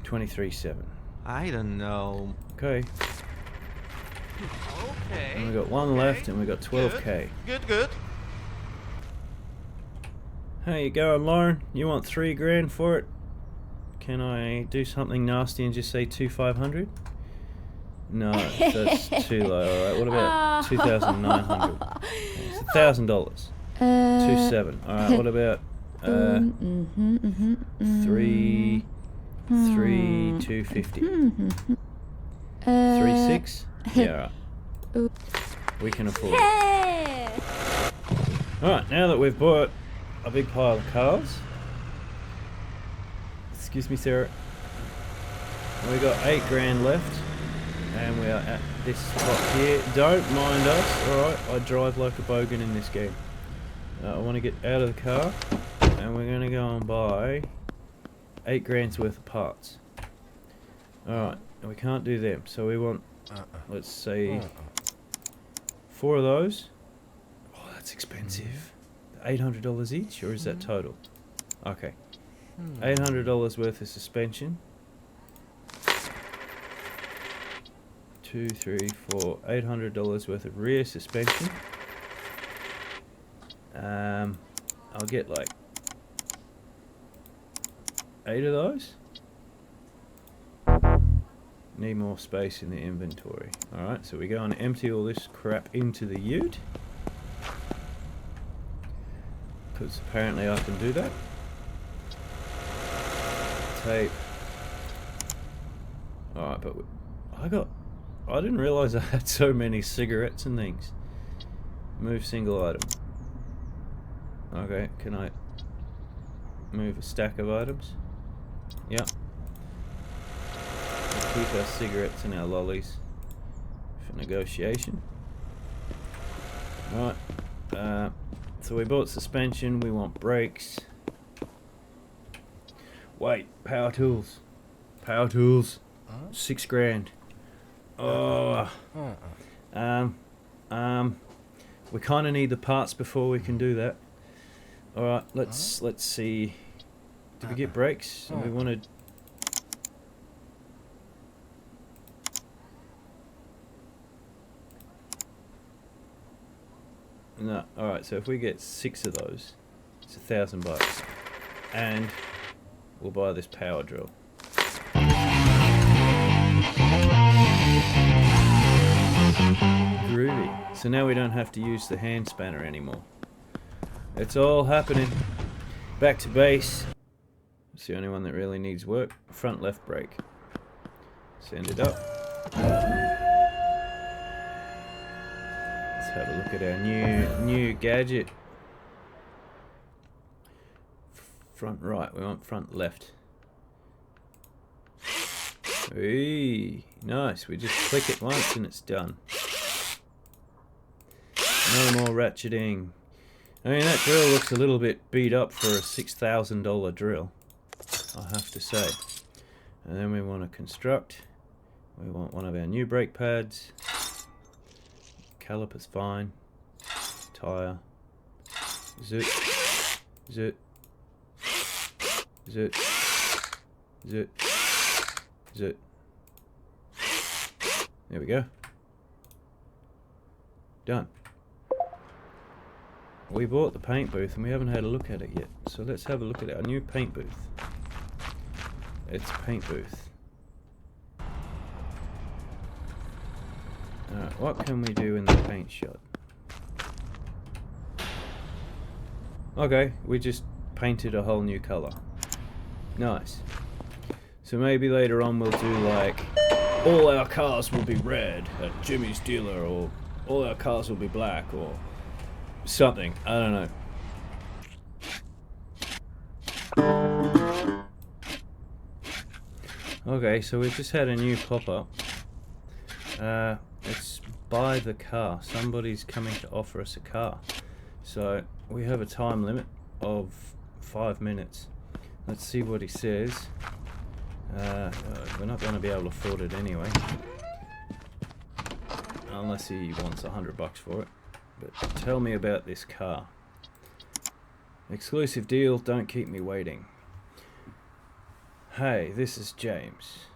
S1: 23,700.
S2: I don't know.
S1: Okay.
S2: Okay.
S1: And we got one left, and we got 12k.
S2: Good.
S1: How you going, Lauren? You want 3 grand for it? Can I do something nasty and just say 2,500? No, that's too low. All right. What about 2,900? It's $1,000. 2,700. All right. What about 3,250? 3,600? Yeah. All right. We can afford it. All right. Now that we've bought a big pile of cars. Excuse me, Sarah. We got 8 grand left, and we are at this spot here. Don't mind us, alright? I drive like a bogan in this game. I want to get out of the car, and we're going to go and buy 8 grand's worth of parts. Alright, we can't do them, so we want, let's say, 4 of those. Oh, that's expensive. $800 each, or is that total? Okay. $800 worth of suspension. 2, 3, 4. $800 worth of rear suspension. I'll get like 8 of those. Need more space in the inventory. Alright, so we go and empty all this crap into the ute. Because apparently I can do that. Tape. Alright, but I didn't realise I had so many cigarettes and things. Move single item. Okay, can I move a stack of items? Yep. We'll keep our cigarettes and our lollies for negotiation. Right. So we bought suspension, we want brakes. Wait, power tools. Power tools. 6 grand. Oh. We kind of need the parts before we can do that. All right, let's see. Did we get brakes? We wanted. No. All right. So if we get 6 of those, it's $1,000, and we'll buy this power drill. Groovy. So now we don't have to use the hand spanner anymore. It's all happening. Back to base. It's the only one that really needs work. Front left brake. Send it up. Let's have a look at our new gadget. Front right. We want front left. Hey, nice. We just click it once and it's done. No more ratcheting. I mean, that drill looks a little bit beat up for a $6,000 drill, I have to say. And then we want to construct. We want one of our new brake pads. Caliper's fine. Tire. Zoot. Zoot. Zoot. Zoot. Zoot. There we go. Done. We bought the paint booth and we haven't had a look at it yet. So let's have a look at our new paint booth. It's a paint booth. Alright, what can we do in the paint shot? Okay, we just painted a whole new colour. Nice. So maybe later on we'll do like, all our cars will be red at Jimmy's dealer, or all our cars will be black, or something. I don't know. Okay, so we've just had a new pop-up. It's buy the car. Somebody's coming to offer us a car. So we have a time limit of 5 minutes. Let's see what he says. We're not going to be able to afford it anyway. Unless he wants $100 for it. But tell me about this car. Exclusive deal, don't keep me waiting. Hey, this is James.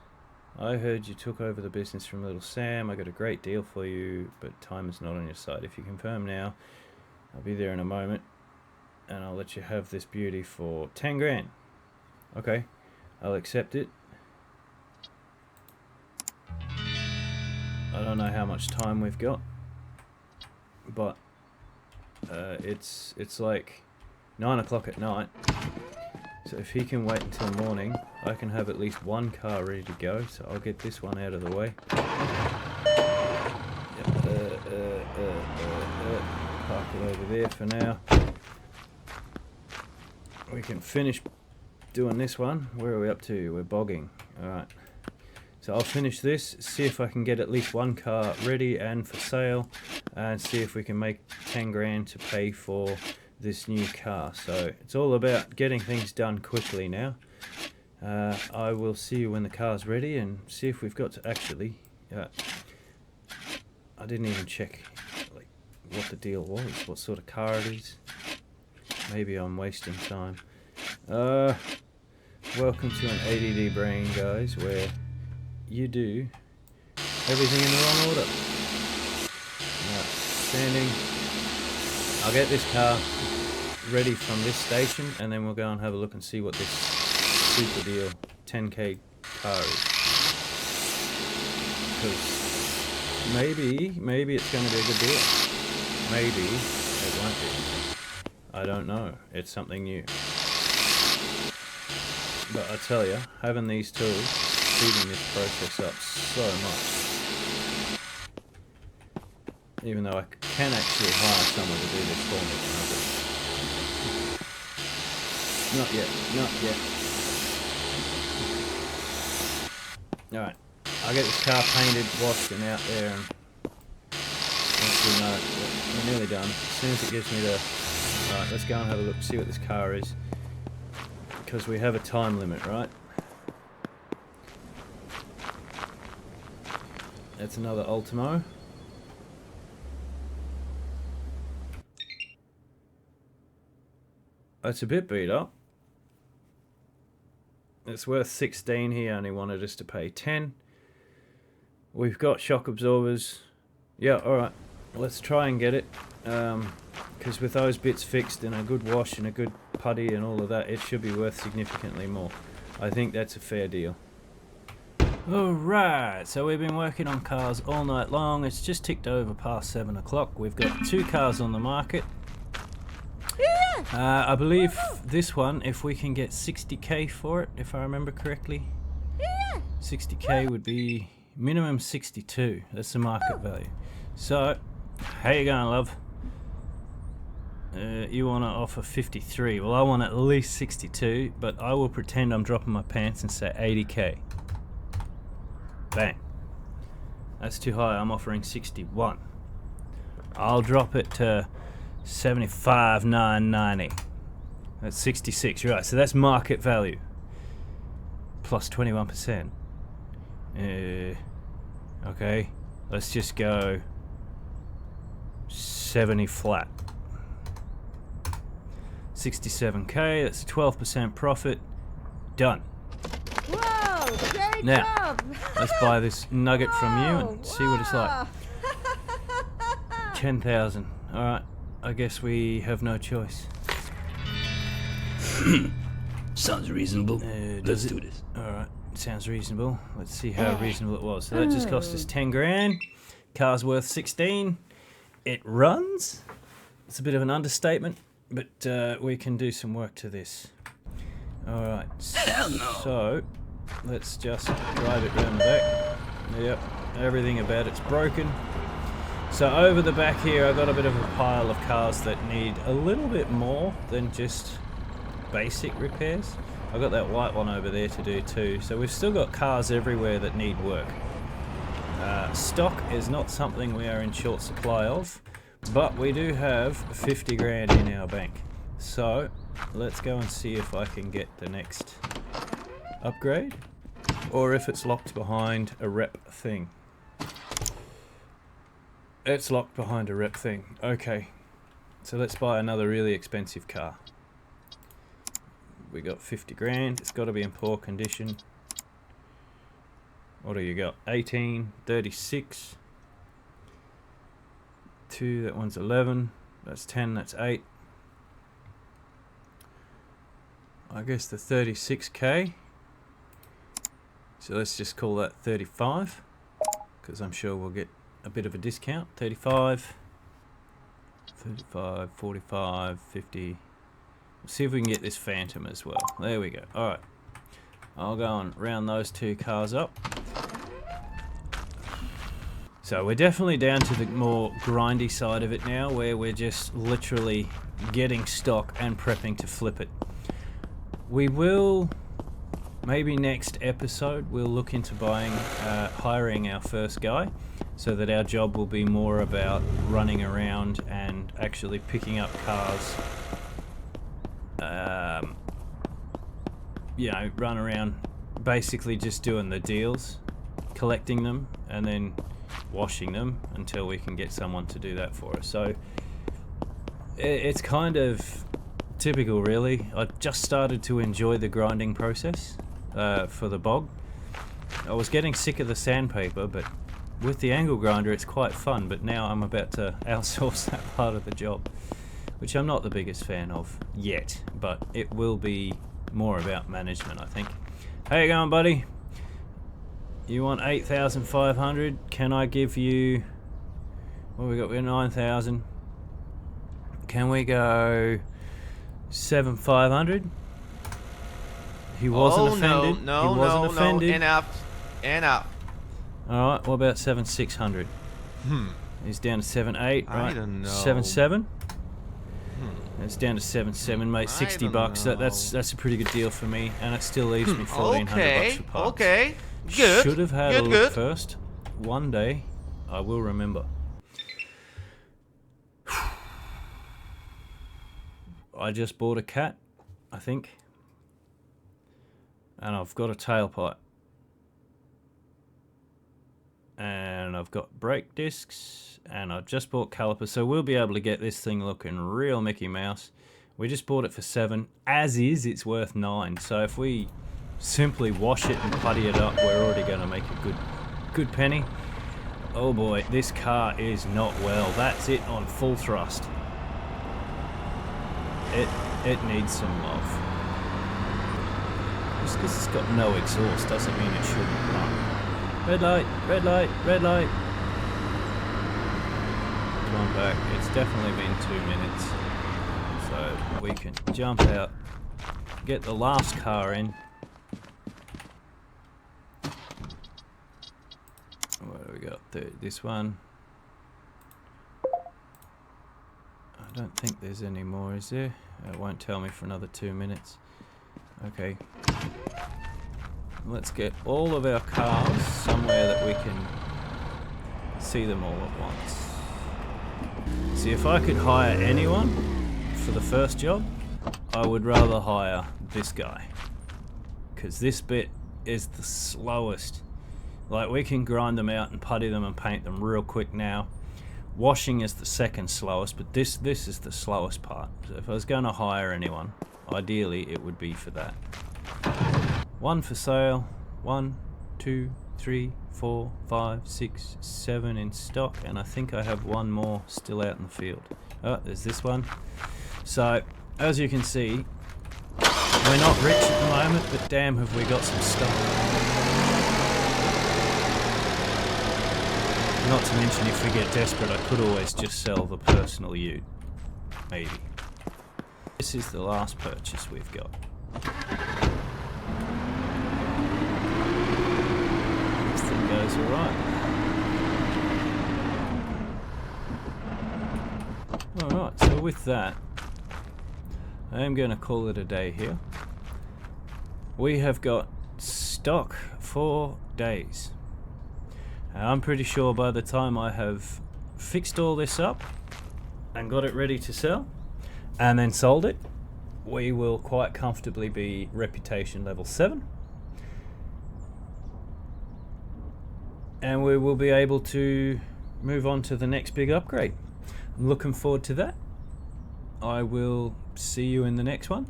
S1: I heard you took over the business from Little Sam. I got a great deal for you, but time is not on your side. If you confirm now, I'll be there in a moment, and I'll let you have this beauty for 10 grand. Okay, I'll accept it. I don't know how much time we've got, but it's like 9 o'clock at night. So if he can wait until morning, I can have at least one car ready to go. So I'll get this one out of the way. Park it over there for now. We can finish doing this one. Where are we up to? We're bogging. Alright. So I'll finish this, see if I can get at least one car ready and for sale, and see if we can make 10 grand to pay for this new car. So it's all about getting things done quickly now. I will see you when the car's ready and see if we've got to actually... I didn't even check like what the deal was, what sort of car it is. Maybe I'm wasting time. Welcome to an ADD brain, guys, where you do everything in the wrong order. Standing. I'll get this car ready from this station, and then we'll go and have a look and see what this super deal 10k car is. Because maybe it's going to be a good deal. Maybe it won't be. I don't know. It's something new. But I tell you, having these tools, speeding this process up so much. Even though I can actually hire someone to do this for me. Not yet, not yet. Alright, I'll get this car painted, washed and out there, and actually no, we're nearly done. As soon as it gives me the... Alright, let's go and have a look, see what this car is. Because we have a time limit, right? That's another Ultimo. It's a bit beat up. It's worth 16. He only wanted us to pay 10. We've got shock absorbers. Yeah, alright. Let's try and get it. Because with those bits fixed and a good wash and a good putty and all of that, it should be worth significantly more. I think that's a fair deal. Alright, so we've been working on cars all night long. It's just ticked over past 7 o'clock. We've got 2 cars on the market. I believe this one, if we can get 60k for it, if I remember correctly. 60k would be minimum 62. That's the market value. So, how you going, love? You want to offer 53. Well, I want at least 62, but I will pretend I'm dropping my pants and say 80k. Bang. That's too high. I'm offering 61. I'll drop it to 75,990. That's 66. Right, so that's market value. Plus 21%. Okay. Let's just go 70 flat. 67k, that's a 12% profit. Done.
S5: Whoa, great
S1: Now,
S5: job.
S1: let's buy this nugget from you and see what it's like. 10,000. Alright, I guess we have no choice.
S6: Sounds reasonable. Let's
S1: Does
S6: do
S1: it?
S6: this.
S1: Alright, sounds reasonable. Let's see how reasonable it was. So that just cost us 10 grand. Car's worth 16. It runs. It's a bit of an understatement, but we can do some work to this. Alright,
S6: Hell no.
S1: so let's just drive it round the back. Yep, everything about it's broken. So over the back here, I've got a bit of a pile of cars that need a little bit more than just basic repairs. I've got that white one over there to do too. So we've still got cars everywhere that need work. Stock is not something we are in short supply of, but we do have 50 grand in our bank. So let's go and see if I can get the next upgrade, or if it's locked behind a rep thing. It's locked behind a rep thing. Okay, so let's buy another really expensive car. We got 50 grand. It's got to be in poor condition. What do you got? 18, 36, 2, that one's 11, that's 10, that's 8. I guess the 36k. So let's just call that 35, because I'm sure we'll get a bit of a discount. 35, 35, 45, 50. Let's see if we can get this Phantom as well. There we go. Alright. I'll go and round those two cars up. So we're definitely down to the more grindy side of it now, where we're just literally getting stock and prepping to flip it. We will, maybe next episode, we'll look into hiring our first guy, so that our job will be more about running around and actually picking up cars. You know, run around basically just doing the deals, collecting them, and then washing them until we can get someone to do that for us. So it's kind of typical, really. I just started to enjoy the grinding process for the bog. I was getting sick of the sandpaper, but with the angle grinder it's quite fun. But now I'm about to outsource that part of the job, which I'm not the biggest fan of yet, but it will be more about management, I think. How you going, buddy? You want 8,500? Can I give you... What we got? We're 9,000. Can we go 7,500? He wasn't offended.
S2: No,
S1: he wasn't offended.
S2: Enough.
S1: Alright, what about 7,600? He's down to 7,800, right?
S2: I don't know.
S1: 7,700? It's down to 7,700, mate.
S2: I
S1: 60
S2: don't
S1: bucks.
S2: know.
S1: That's a pretty good deal for me, and it still leaves me 1,400 bucks for parts.
S2: Okay. Good.
S1: Should have had
S2: good,
S1: a look
S2: good.
S1: first. One day, I will remember. I just bought a cat, I think, and I've got a tailpipe, and I've got brake discs, and I've just bought calipers, so we'll be able to get this thing looking real Mickey Mouse. We just bought it for 7. As is, it's worth 9. So if we simply wash it and putty it up, we're already going to make a good penny. Oh boy, this car is not well. That's it on full thrust. It needs some love. Just because it's got no exhaust doesn't mean it shouldn't run. Red light, red light, red light. Come on back. It's definitely been 2 minutes. So we can jump out, get the last car in. What do we got? This one. I don't think there's any more, is there? It won't tell me for another 2 minutes. Okay. Let's get all of our cars somewhere that we can see them all at once. See, if I could hire anyone for the first job, I would rather hire this guy. Because this bit is the slowest. Like, we can grind them out and putty them and paint them real quick now. Washing is the second slowest, but this is the slowest part. So if I was going to hire anyone, ideally it would be for that. One for sale. 1, 2, 3, 4, 5, 6, 7 in stock, and I think I have one more still out in the field. Oh, there's this one. So, as you can see, we're not rich at the moment, but damn have we got some stock. Not to mention, if we get desperate, I could always just sell the personal ute. Maybe. This is the last purchase we've got. This thing goes alright. Alright, so with that, I am going to call it a day here. We have got stock for days. I'm pretty sure by the time I have fixed all this up and got it ready to sell and then sold it, we will quite comfortably be reputation level 7. And we will be able to move on to the next big upgrade. I'm looking forward to that. I will see you in the next one.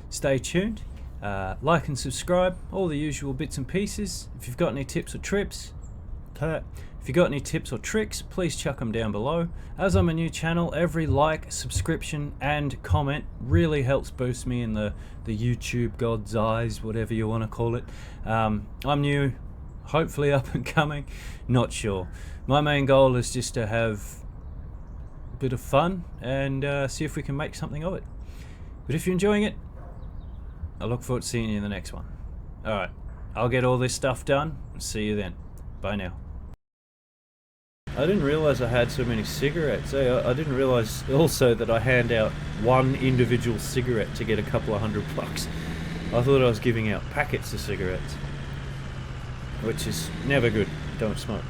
S1: Stay tuned. Like and subscribe, all the usual bits and pieces. If you've got any tips or tricks, please chuck them down below. As I'm a new channel, every like, subscription and comment really helps boost me in the YouTube God's eyes, whatever you want to call it. I'm new, hopefully up and coming, not sure. My main goal is just to have a bit of fun and see if we can make something of it. But if you're enjoying it, I look forward to seeing you in the next one. Alright, I'll get all this stuff done and see you then. Bye now. I didn't realise I had so many cigarettes. I didn't realise also that I hand out one individual cigarette to get a couple of $100. I thought I was giving out packets of cigarettes, which is never good. Don't smoke.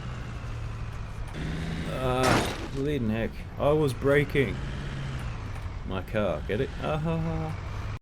S1: Bleeding heck. I was braking my car, get it?